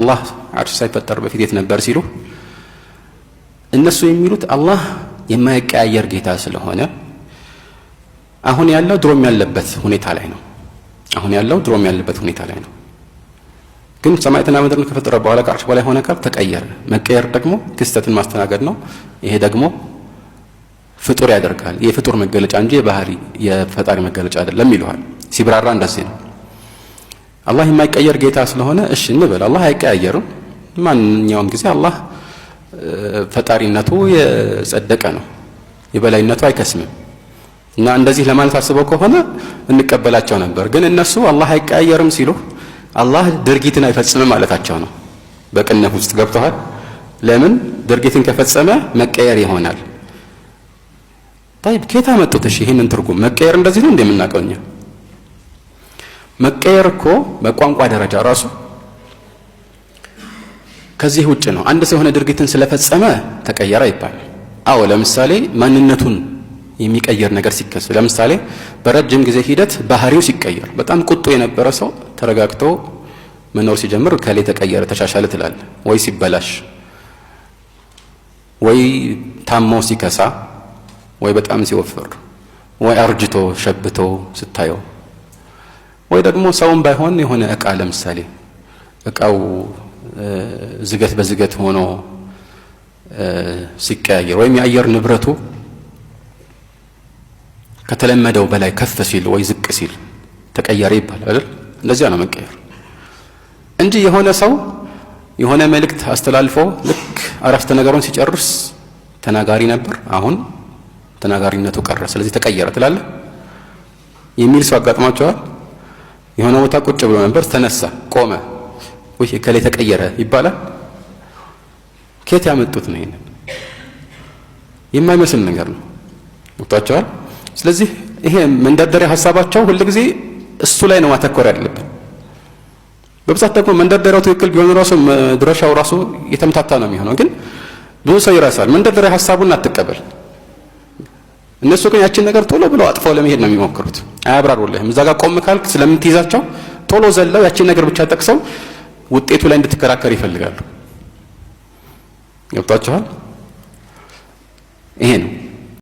አላህ አርሽ ሳይፈጠር በፊት የት ነበር ሲሉ እነሱ የሚሉት አላህ የማይቀያየር ጌታ ስለሆነ አሁን ያለው ድሮም ያለበት ሁኔታ ላይ ነው። አሁን ያለው ድሮም ያለበት ሁኔታ ላይ ነው። ግን ሰማያትና ምድርን ከፈጠረ በኋላ ከአርሽ በላይ ሆነ ካል ተቀየረ። መቀየር ደግሞ ክስተትን ማስተናገድ ነው። ይሄ ደግሞ ፍጡር ያደርጋል። የፍጡር መገለጫ እንጂ የባህሪ የፈጣሪ መገለጫ አይደለም ይሉሃል። ሲብራራ እንደዚህ ነው። አላህ የማይቀየር ጌታ ስለሆነ እሺ እንበል አላህ አይቀያየርም። ማንኛውም ጊዜ አላህ ፈጣሪነቱ የጸደቀ ነው። የበላይነቱ አይከስምም። እና እንደዚህ ለማለት አስበው ከሆነ እንቀበላቸው ነበር። ግን እነሱ አላህ አይቀያየርም ሲሉ አላህ ድርጊትን አይፈጽምም ማለታቸው ነው። በቅንፍ ውስጥ ገብተዋል። ለምን ድርጊትን ከፈጸመ መቀየር ይሆናል። طيب ከየት አመጡት? እሺ ይሄንን ትርጉም መቀየር እንደዚህ ነው እንደምናውቀው እኛ። መቀየር እኮ በቋንቋ ደረጃ ራሱ ከዚህ ውጭ ነው። አንድ ሰው የሆነ ድርጊትን ስለፈጸመ ተቀየረ ይባላል። አዎ ለምሳሌ ማንነቱን የሚቀየር ነገር ሲከሰት፣ ለምሳሌ በረጅም ጊዜ ሂደት ባህሪው ሲቀየር፣ በጣም ቁጡ የነበረ ሰው ተረጋግቶ መኖር ሲጀምር ከሌ ተቀየረ ተሻሻለ ትላል። ወይ ሲበላሽ፣ ወይ ታሞ ሲከሳ፣ ወይ በጣም ሲወፍር፣ ወይ አርጅቶ ሸብቶ ስታየው፣ ወይ ደግሞ ሰውም ባይሆን የሆነ እቃ ለምሳሌ እቃው ዝገት በዝገት ሆኖ ሲቀያየር፣ ወይም የአየር ንብረቱ ከተለመደው በላይ ከፍ ሲል ወይ ዝቅ ሲል ተቀየረ ይባላል አይደል? እንደዚያ ነው መቀየር እንጂ የሆነ ሰው የሆነ መልእክት አስተላልፎ ልክ አረፍተ ነገሩን ሲጨርስ ተናጋሪ ነበር፣ አሁን ተናጋሪነቱ ቀረ ስለዚህ ተቀየረ ትላለህ የሚል ሰው አጋጥሟቸዋል? የሆነ ቦታ ቁጭ ብሎ ነበር ተነሳ ቆመ ወይ ከሌ ተቀየረ ይባላል? ከየት ያመጡት ነው? ይሄንን የማይመስል ነገር ነው። ወጣቸዋል። ስለዚህ ይሄ መንደርደሪያ ሐሳባቸው ሁሉ ጊዜ እሱ ላይ ነው ማተኮር ያለበት። በብዛት ደግሞ መንደርደሪያው ትክክል ቢሆን ራሱ ድረሻው ራሱ የተምታታ ነው የሚሆነው። ግን ብዙ ሰው ይረሳል። መንደርደሪያ ሐሳቡን አትቀበል። እነሱ ግን ያችን ነገር ቶሎ ብለው አጥፈው ለመሄድ ነው የሚሞክሩት። አያብራሩልህም። እዛ ጋር ቆም ካልክ ስለምትይዛቸው ቶሎ ዘለው ያችን ነገር ብቻ ጠቅሰው ውጤቱ ላይ እንድትከራከር ይፈልጋሉ። ገብቷችኋል? ይሄ ነው